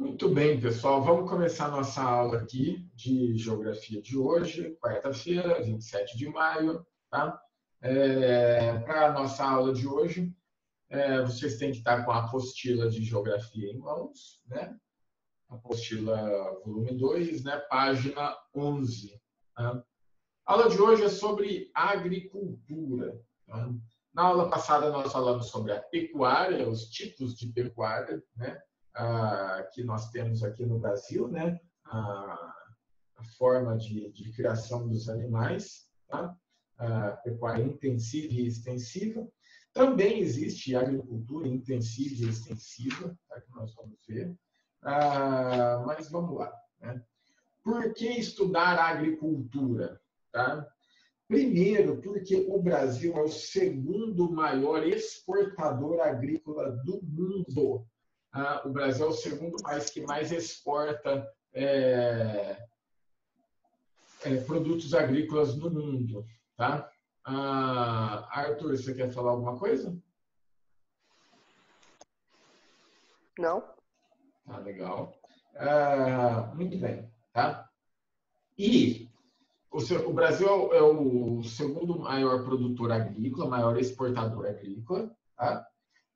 Muito bem, pessoal. Vamos começar a nossa aula aqui de geografia de hoje, quarta-feira, 27 de maio. Tá? Para a nossa aula de hoje, vocês têm que estar com a apostila de geografia em mãos, né? Apostila volume 2, né? Página 11. Tá? A aula de hoje é sobre agricultura. Tá? Na aula passada, nós falamos sobre a pecuária, os tipos de pecuária, né? Que nós temos aqui no Brasil, né? A forma de criação dos animais, tá? A pecuária intensiva e extensiva. Também existe agricultura intensiva e extensiva, tá? Que nós vamos ver. Mas vamos lá, né? Por que estudar agricultura? Tá? Primeiro, porque o Brasil é o segundo maior exportador agrícola do mundo. O Brasil é o segundo país que mais exporta produtos agrícolas no mundo. Tá? Arthur, você quer falar alguma coisa? Não. Tá, legal. Muito bem. Tá? E o Brasil é o segundo maior produtor agrícola, maior exportador agrícola, tá?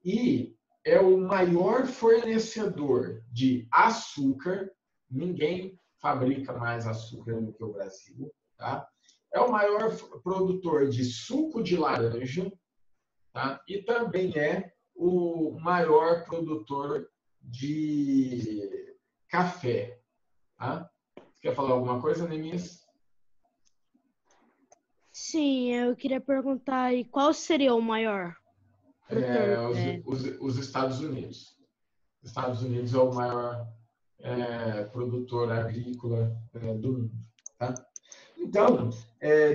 E é o maior fornecedor de açúcar. Ninguém fabrica mais açúcar do que o Brasil, tá? É o maior produtor de suco de laranja, tá? E também é o maior produtor de café, tá? Você quer falar alguma coisa, Neemias? Sim, eu queria perguntar aí, qual seria o maior produtor? Os Estados Unidos. Os Estados Unidos é o maior produtor agrícola do mundo. Tá? Então,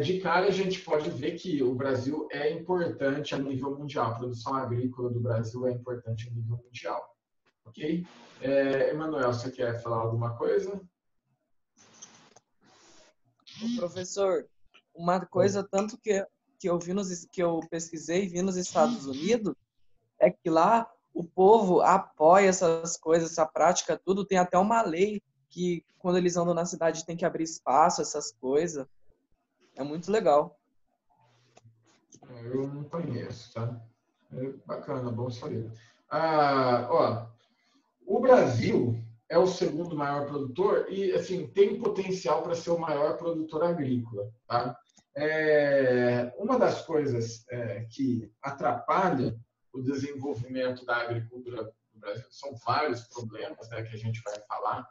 de cara, a gente pode ver que o Brasil é importante a nível mundial. A produção agrícola do Brasil é importante a nível mundial. Ok? Emanuel, você quer falar alguma coisa? Professor, uma coisa tanto que eu pesquisei e vi nos Estados Unidos é que lá o povo apoia essas coisas, essa prática, tudo. Tem até uma lei que quando eles andam na cidade tem que abrir espaço, essas coisas. É muito legal. Eu não conheço, tá? Bacana, bom saber. O Brasil é o segundo maior produtor e, assim, tem potencial para ser o maior produtor agrícola, tá? Uma das coisas que atrapalha o desenvolvimento da agricultura no Brasil são vários problemas, né, que a gente vai falar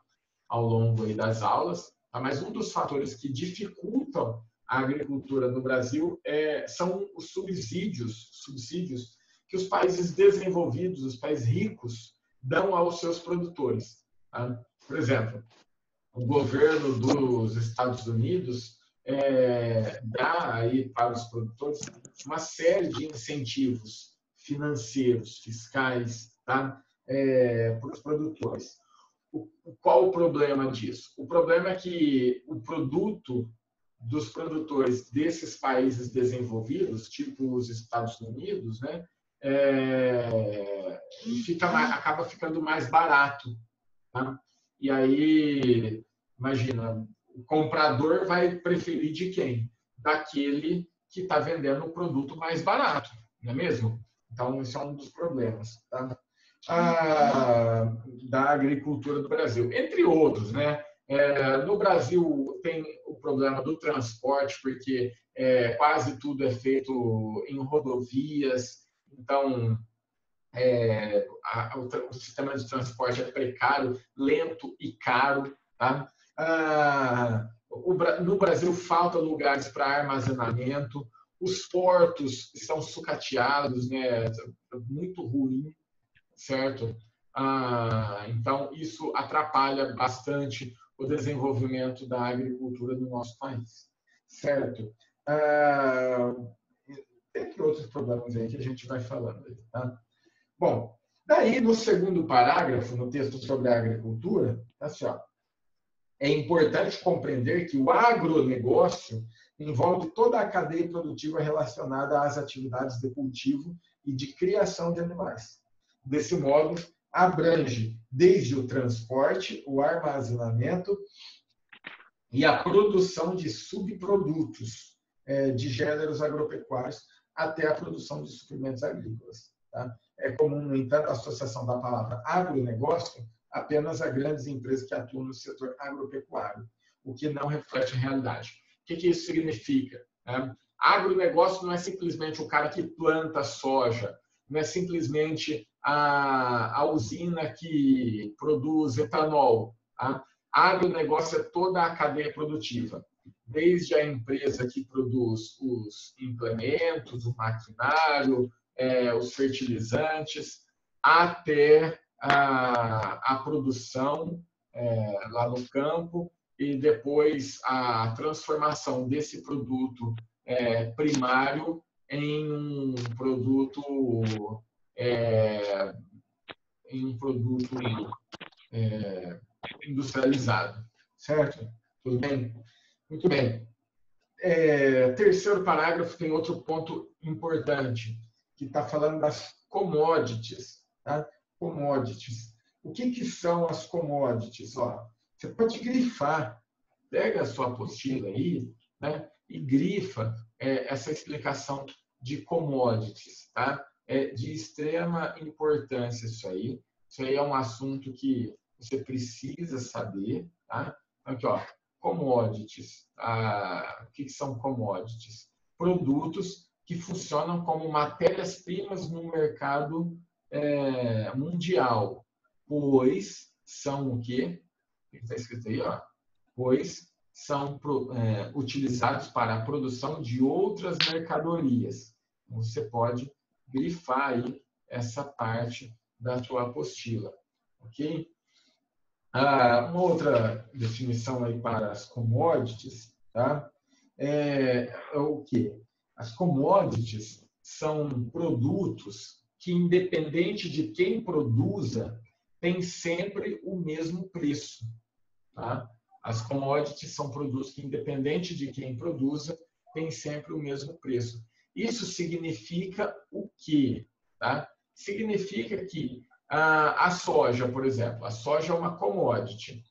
ao longo aí das aulas, tá? Mas um dos fatores que dificultam a agricultura no Brasil são os subsídios que os países desenvolvidos, os países ricos, dão aos seus produtores. Tá? Por exemplo, o governo dos Estados Unidos dá aí para os produtores uma série de incentivos financeiros, fiscais, tá? Para os produtores. Qual o problema disso? O problema é que o produto dos produtores desses países desenvolvidos, tipo os Estados Unidos, né, acaba ficando mais barato. Tá? E aí, imagina, o comprador vai preferir de quem? Daquele que está vendendo o produto mais barato, não é mesmo? Então, esse é um dos problemas, tá? Da agricultura do Brasil, entre outros, né? No Brasil tem o problema do transporte, porque quase tudo é feito em rodovias, então o sistema de transporte é precário, lento e caro. Tá? No Brasil falta lugares para armazenamento, os portos estão sucateados, né? Muito ruim, certo? Então, isso atrapalha bastante o desenvolvimento da agricultura no nosso país, certo? Entre outros problemas aí que a gente vai falando. Tá? Bom, daí no segundo parágrafo, no texto sobre a agricultura, assim, ó, é importante compreender que o agronegócio envolve toda a cadeia produtiva relacionada às atividades de cultivo e de criação de animais. Desse modo, abrange desde o transporte, o armazenamento e a produção de subprodutos de gêneros agropecuários até a produção de suprimentos agrícolas. Tá? É comum, no entanto, a associação da palavra agronegócio apenas a grandes empresas que atuam no setor agropecuário, o que não reflete a realidade. O que isso significa? Agronegócio não é simplesmente o cara que planta soja, não é simplesmente a usina que produz etanol. Tá? Agronegócio é toda a cadeia produtiva, desde a empresa que produz os implementos, o maquinário, os fertilizantes, até a produção lá no campo e depois a transformação desse produto primário em um produto industrializado, certo? Tudo bem? Muito bem. Terceiro parágrafo tem outro ponto importante, que está falando das commodities. Tá? Commodities. O que são as commodities? Ó, você pode grifar, pega a sua apostila aí, né, e grifa essa explicação de commodities. Tá? É de extrema importância isso aí. Isso aí é um assunto que você precisa saber. Tá? Então, aqui, ó, commodities. O que são commodities? Produtos que funcionam como matérias-primas no mercado mundial, pois são o quê? O que está escrito aí? Ó? Pois são utilizados para a produção de outras mercadorias. Então, você pode grifar aí essa parte da sua apostila, ok? Uma outra definição aí para as commodities, tá? É o quê? As commodities são produtos que, independente de quem produza, tem sempre o mesmo preço. Tá? As commodities são produtos que, independente de quem produza, tem sempre o mesmo preço. Isso significa o quê? Tá? Significa que a soja, por exemplo, a soja é uma commodity.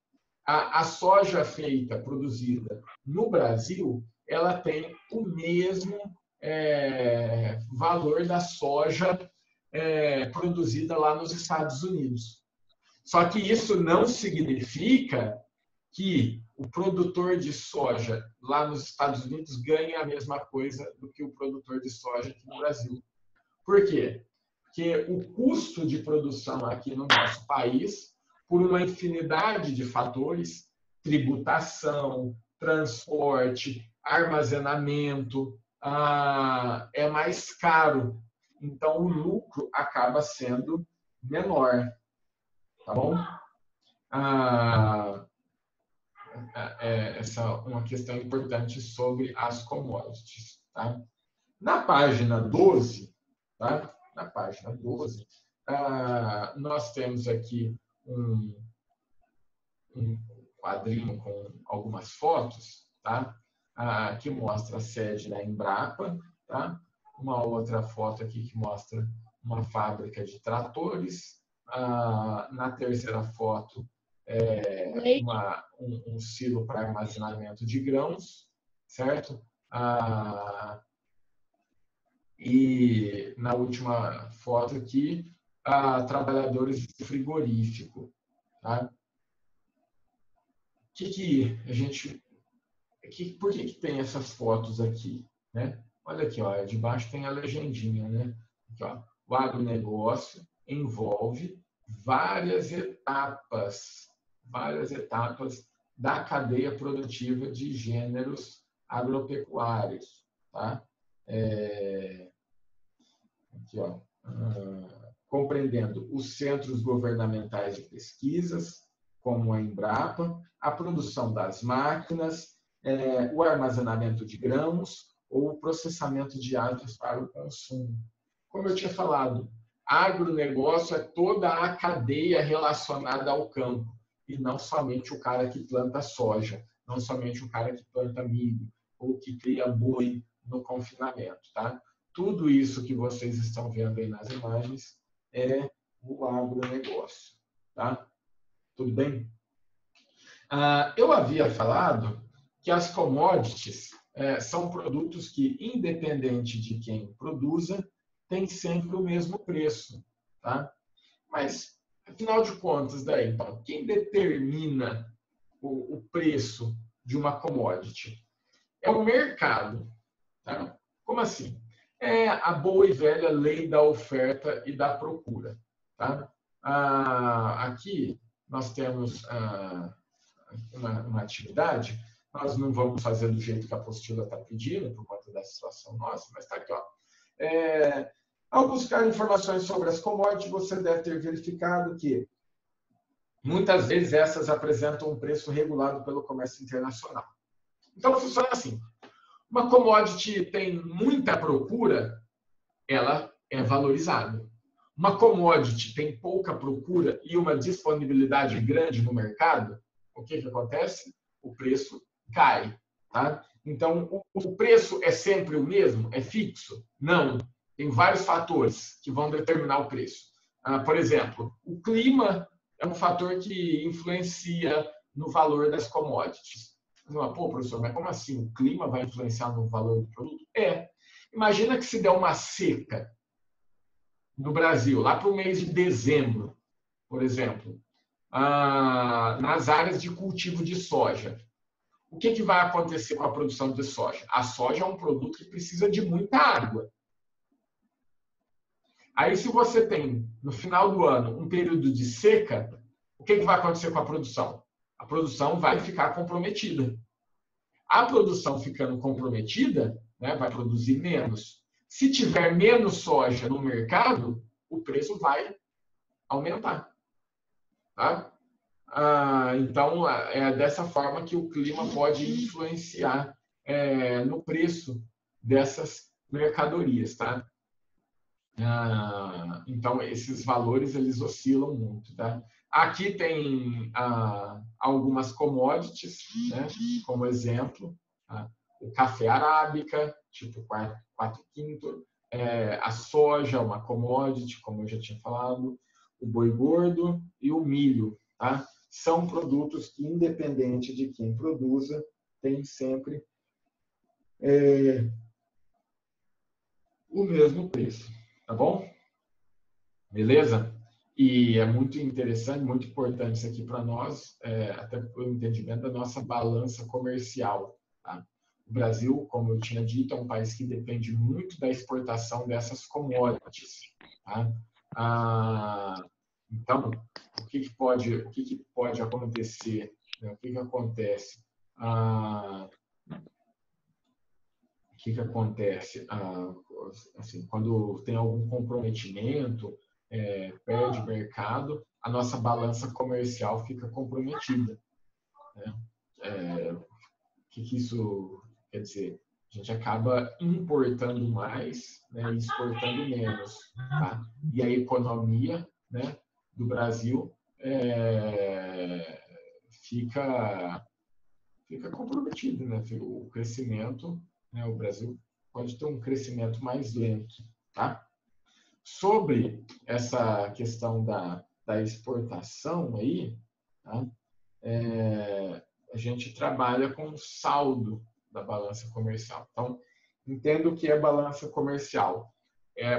A soja feita, produzida no Brasil, ela tem o mesmo valor da soja produzida lá nos Estados Unidos. Só que isso não significa que o produtor de soja lá nos Estados Unidos ganhe a mesma coisa do que o produtor de soja aqui no Brasil. Por quê? Porque o custo de produção aqui no nosso país, por uma infinidade de fatores, tributação, transporte, armazenamento, é mais caro. Então, o lucro acaba sendo menor. Tá bom? Essa é uma questão importante sobre as commodities. Tá? Na página 12, tá? Na página 12, nós temos aqui um quadrinho com algumas fotos, tá? Que mostra a sede da Embrapa, tá? Uma outra foto aqui que mostra uma fábrica de tratores. Na terceira foto, um silo para armazenamento de grãos, certo? E na última foto aqui, trabalhadores de frigorífico. Tá? Por que tem essas fotos aqui? Né? Olha aqui, ó, debaixo tem a legendinha. Né? Aqui, ó, o agronegócio envolve várias etapas da cadeia produtiva de gêneros agropecuários. Tá? Aqui, ó, compreendendo os centros governamentais de pesquisas, como a Embrapa, a produção das máquinas, o armazenamento de grãos ou o processamento de aves para o consumo. Como eu tinha falado, agronegócio é toda a cadeia relacionada ao campo, e não somente o cara que planta soja, não somente o cara que planta milho, ou que cria boi no confinamento. Tá? Tudo isso que vocês estão vendo aí nas imagens é o agronegócio. Tá? Tudo bem? Eu havia falado que as commodities são produtos que, independente de quem produza, tem sempre o mesmo preço. Tá? Mas, afinal de contas, daí, então, quem determina o preço de uma commodity? É o mercado. Tá? Como assim? É a boa e velha lei da oferta e da procura. Tá? Aqui nós temos uma atividade, nós não vamos fazer do jeito que a apostila está pedindo, por conta da situação nossa, mas está aqui. Ó. Ao buscar informações sobre as commodities, você deve ter verificado que muitas vezes essas apresentam um preço regulado pelo comércio internacional. Então, funciona assim. Uma commodity tem muita procura, ela é valorizada. Uma commodity tem pouca procura e uma disponibilidade grande no mercado, o que acontece? O preço cai. Tá? Então, o preço é sempre o mesmo? É fixo? Não. Tem vários fatores que vão determinar o preço. Por exemplo, o clima é um fator que influencia no valor das commodities. Pô, professor, mas como assim? O clima vai influenciar no valor do produto? Imagina que se der uma seca no Brasil, lá para o mês de dezembro, por exemplo, nas áreas de cultivo de soja. O que vai acontecer com a produção de soja? A soja é um produto que precisa de muita água. Aí, se você tem, no final do ano, um período de seca, o que vai acontecer com a produção? A produção vai ficar comprometida. A produção ficando comprometida, né, vai produzir menos. Se tiver menos soja no mercado, o preço vai aumentar. Tá? Então, é dessa forma que o clima pode influenciar no preço dessas mercadorias. Tá? Então, esses valores eles oscilam muito. Tá? Aqui tem algumas commodities, né, como exemplo, o café arábica, tipo 4/5, a soja, uma commodity, como eu já tinha falado, o boi gordo e o milho. Tá? São produtos que, independente de quem produza, tem sempre o mesmo preço. Tá bom? Beleza? E é muito interessante, muito importante isso aqui para nós, até pelo entendimento da nossa balança comercial. Tá? O Brasil, como eu tinha dito, é um país que depende muito da exportação dessas commodities. Tá? Então, o que pode acontecer? Né? O que acontece? O que acontece? Assim, quando tem algum comprometimento, perde mercado, a nossa balança comercial fica comprometida. Né? O que isso quer dizer? A gente acaba importando mais, né, e exportando menos. Tá? E a economia, né, do Brasil fica comprometida. Né? O crescimento, né, o Brasil pode ter um crescimento mais lento. Tá? Sobre essa questão da exportação aí, tá? A gente trabalha com o saldo da balança comercial. Então, entendo o que é balança comercial.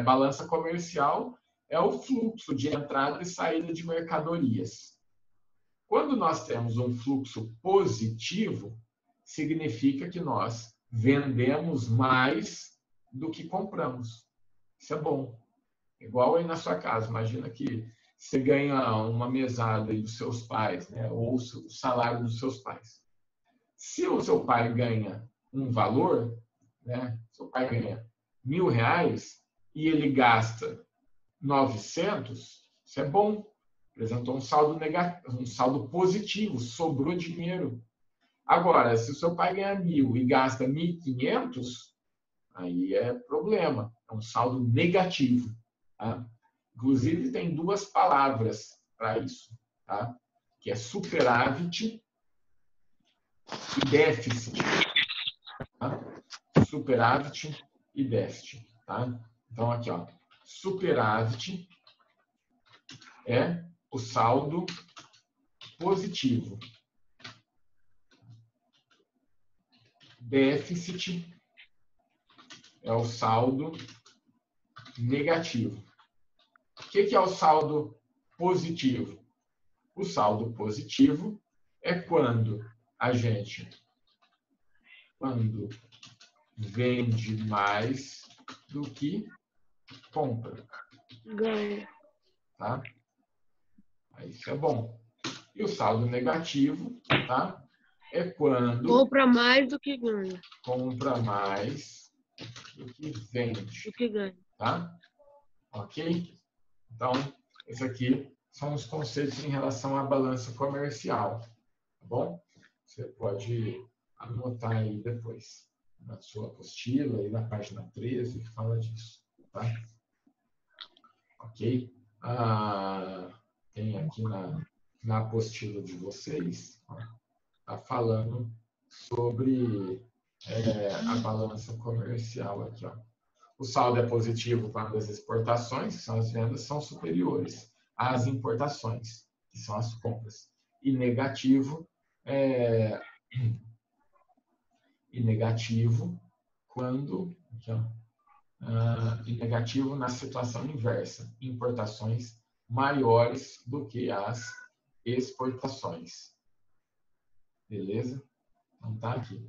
Balança comercial é o fluxo de entrada e saída de mercadorias. Quando nós temos um fluxo positivo, significa que nós vendemos mais do que compramos. Isso é bom. Igual aí na sua casa. Imagina que você ganha uma mesada aí dos seus pais, né? Ou o salário dos seus pais. Se o seu pai ganha um valor, né? Seu pai ganha R$1.000 e ele gasta 900, isso é bom. Apresentou um saldo negativo, um saldo positivo, sobrou dinheiro. Agora, se o seu pai ganha 1.000 e gasta 1.500, aí é problema, é um saldo negativo. Tá? Inclusive, tem duas palavras para isso, tá? Que é superávit e déficit. Tá? Superávit e déficit. Tá? Então, aqui, ó, superávit é o saldo positivo. Déficit é o saldo negativo. O que é o saldo positivo? O saldo positivo é quando a gente vende mais do que compra. Ganha. Tá? Isso é bom. E o saldo negativo, tá? É quando Compra mais do que ganha. compra mais do que vende. Do que ganha. Tá? Ok? Então, esse aqui são os conceitos em relação à balança comercial. Tá bom? Você pode anotar aí depois, na sua apostila, aí na página 13, que fala disso. Tá? Ok? Tem aqui na apostila de vocês, está falando sobre a balança comercial aqui. Ó. O saldo é positivo quando as exportações, que são as vendas, são superiores às importações, que são as compras. E negativo quando... Aqui, ó, e negativo na situação inversa, importações maiores do que as exportações. Beleza? Então tá aqui.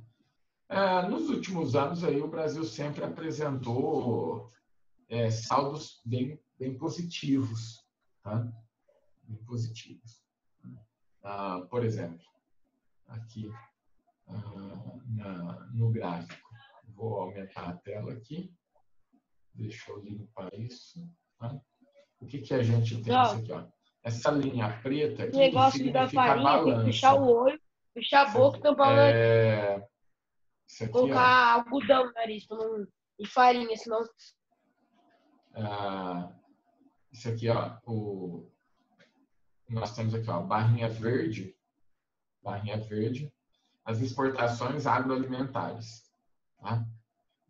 Nos últimos anos aí o Brasil sempre apresentou saldos bem positivos, tá? Bem positivos. Por exemplo, aqui no gráfico, vou aumentar a tela aqui. Deixa eu limpar isso. Tá? O que a gente tem isso aqui? Ó? Essa linha preta aqui significa balança. Tem que fechar o olho, fechar a boca, tampar o nariz. Isso aqui, colocar algodão no nariz e farinha, senão... Isso aqui, ó, nós temos aqui, ó, barrinha verde, as exportações agroalimentares. Tá?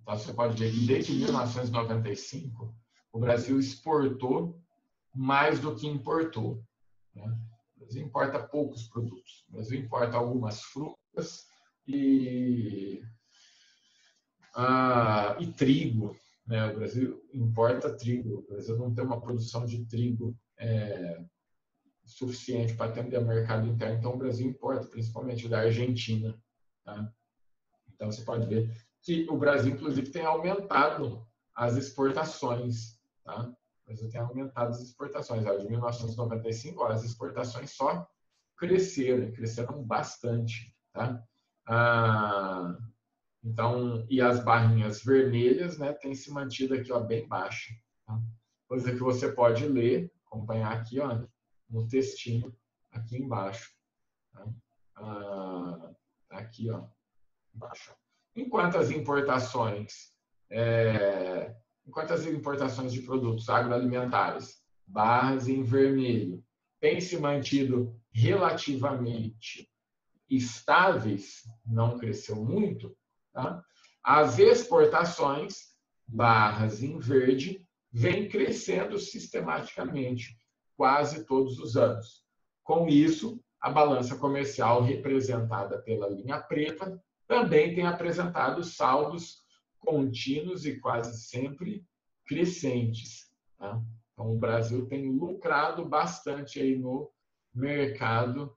Então, você pode ver que desde 1995, o Brasil exportou mais do que importou. Né? O Brasil importa poucos produtos. O Brasil importa algumas frutas e trigo. Né? O Brasil importa trigo. O Brasil não tem uma produção de trigo suficiente para atender o mercado interno. Então, o Brasil importa, principalmente da Argentina. Tá? Então, você pode ver que o Brasil, inclusive, tem aumentado as exportações. Tá? O Brasil tem aumentado as exportações. De 1995, as exportações só cresceram bastante. Tá? Então, e as barrinhas vermelhas, né, têm se mantido aqui, ó, bem baixa. Tá? Coisa que você pode ler, acompanhar aqui, ó, no textinho aqui embaixo. Tá? Aqui, ó, embaixo. Enquanto as importações de produtos agroalimentares, barras em vermelho, têm se mantido relativamente estáveis, não cresceu muito, tá? As exportações, barras em verde, vêm crescendo sistematicamente, quase todos os anos. Com isso, a balança comercial representada pela linha preta também tem apresentado saldos contínuos e quase sempre crescentes. Tá? Então, o Brasil tem lucrado bastante aí no mercado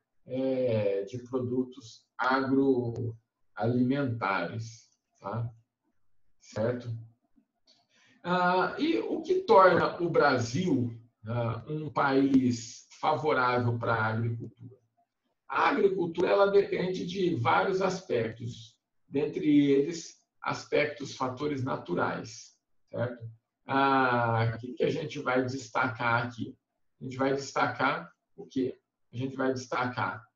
de produtos agroalimentares. Tá? Certo? E o que torna o Brasil um país favorável para a agricultura? A agricultura ela depende de vários aspectos, dentre eles aspectos, fatores naturais, certo? O que a gente vai destacar aqui? A gente vai destacar o quê? A gente vai destacar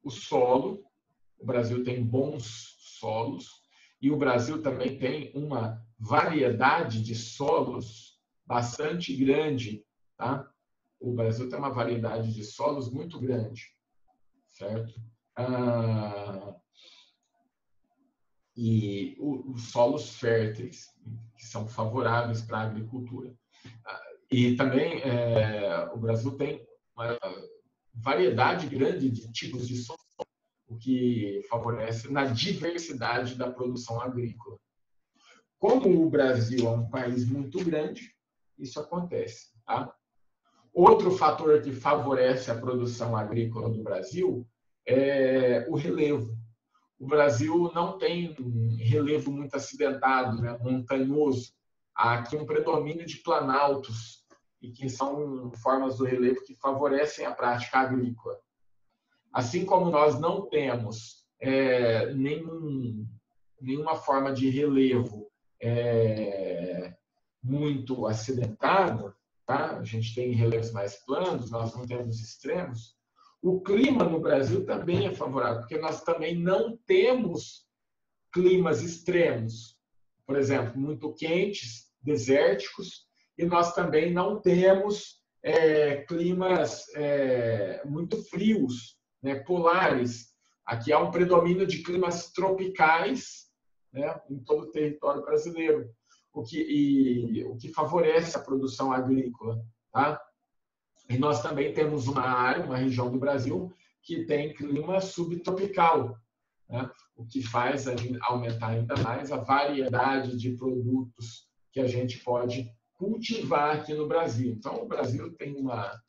o solo. O Brasil tem bons solos e o Brasil também tem uma variedade de solos bastante grande, tá? O Brasil tem uma variedade de solos muito grande, certo? e os solos férteis, que são favoráveis para a agricultura. E também o Brasil tem uma variedade grande de tipos de solo, o que favorece na diversidade da produção agrícola. Como o Brasil é um país muito grande, isso acontece. Tá? Outro fator que favorece a produção agrícola do Brasil é o relevo. O Brasil não tem um relevo muito acidentado, né, montanhoso. Há aqui um predomínio de planaltos, e que são formas do relevo que favorecem a prática agrícola. Assim como nós não temos nenhuma forma de relevo muito acidentado, tá? A gente tem relevos mais planos, nós não temos extremos. O clima no Brasil também é favorável, porque nós também não temos climas extremos, por exemplo, muito quentes, desérticos, e nós também não temos climas muito frios, né, polares. Aqui há um predomínio de climas tropicais, né, em todo o território brasileiro, o que favorece a produção agrícola. Tá? E nós também temos uma região do Brasil que tem clima subtropical, né? O que faz aumentar ainda mais a variedade de produtos que a gente pode cultivar aqui no Brasil. Então, o Brasil tem uma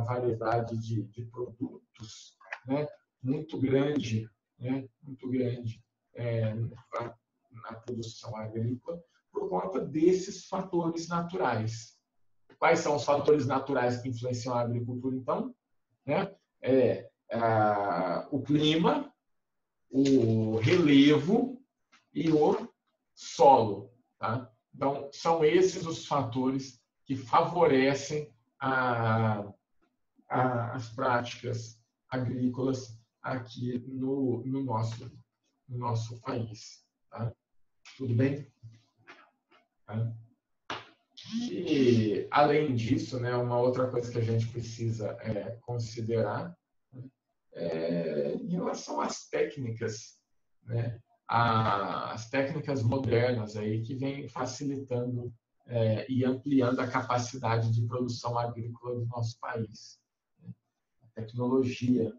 variedade de produtos, né? Muito grande, né? Muito grande na produção agrícola, por conta desses fatores naturais. Quais são os fatores naturais que influenciam a agricultura, então? Né? O clima, o relevo e o solo. Tá? Então, são esses os fatores que favorecem as práticas agrícolas aqui no nosso país. Tá? Tudo bem? Tá? E, além disso, né, uma outra coisa que a gente precisa considerar em relação às técnicas, né, as técnicas modernas aí que vêm facilitando e ampliando a capacidade de produção agrícola do nosso país. A tecnologia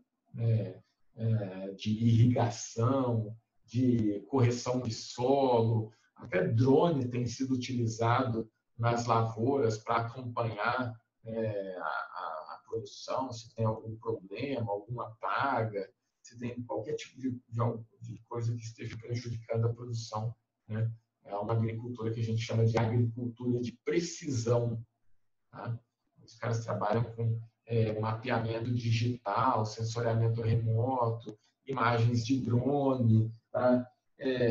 de irrigação, de correção de solo, até drone tem sido utilizado nas lavouras para acompanhar a produção, se tem algum problema, alguma praga, se tem qualquer tipo de coisa que esteja prejudicando a produção. Né? É uma agricultura que a gente chama de agricultura de precisão. Tá? Os caras trabalham com mapeamento digital, sensoriamento remoto, imagens de drone, tá?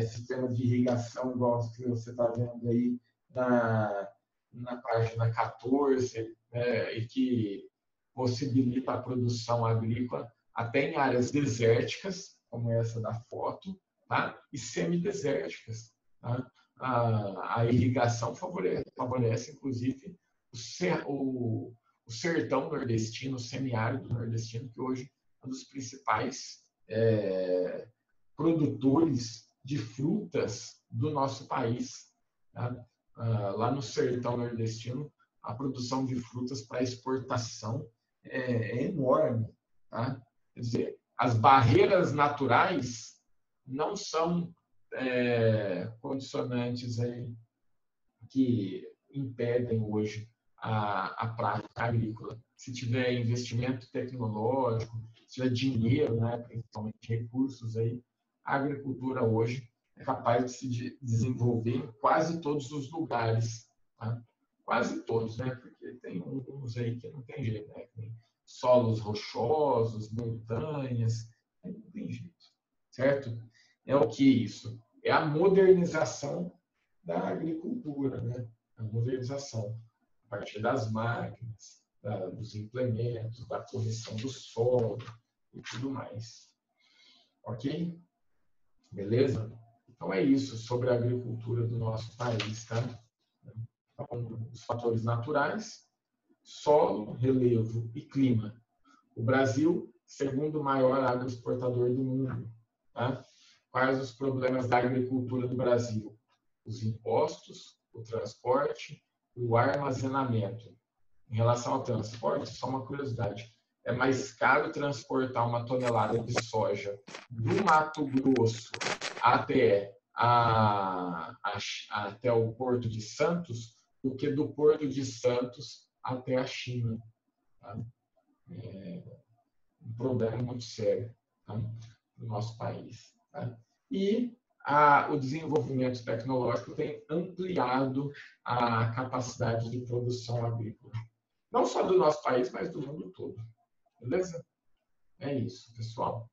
Sistema de irrigação, igual que você está vendo aí na página 14, e que possibilita a produção agrícola até em áreas desérticas, como essa da foto, tá? E semidesérticas. Tá? A irrigação favorece, inclusive, o sertão nordestino, o semiárido nordestino, que hoje é um dos principais produtores de frutas do nosso país. Tá? Lá no sertão nordestino, a produção de frutas para exportação é enorme. Tá? Quer dizer, as barreiras naturais não são condicionantes aí que impedem hoje a prática agrícola. Se tiver investimento tecnológico, se tiver dinheiro, né, principalmente recursos, aí, a agricultura hoje é capaz de se desenvolver em quase todos os lugares. Tá? Quase todos, né? Porque tem alguns aí que não tem jeito, né? Tem solos rochosos, montanhas, não tem jeito, certo? É o que isso? É a modernização da agricultura, né? A modernização a partir das máquinas, dos implementos, da correção do solo e tudo mais. Ok? Beleza? Então é isso sobre a agricultura do nosso país, tá? Então, os fatores naturais, solo, relevo e clima. O Brasil, segundo maior agroexportador do mundo, tá? quais os problemas da agricultura do Brasil? Os impostos, o transporte e o armazenamento. Em relação ao transporte, só uma curiosidade, é mais caro transportar uma tonelada de soja do Mato Grosso até o Porto de Santos do que do Porto de Santos até a China. Tá? É um problema muito sério, tá? No nosso país. Tá? E o desenvolvimento tecnológico tem ampliado a capacidade de produção agrícola. Não só do nosso país, mas do mundo todo. Beleza? É isso, pessoal.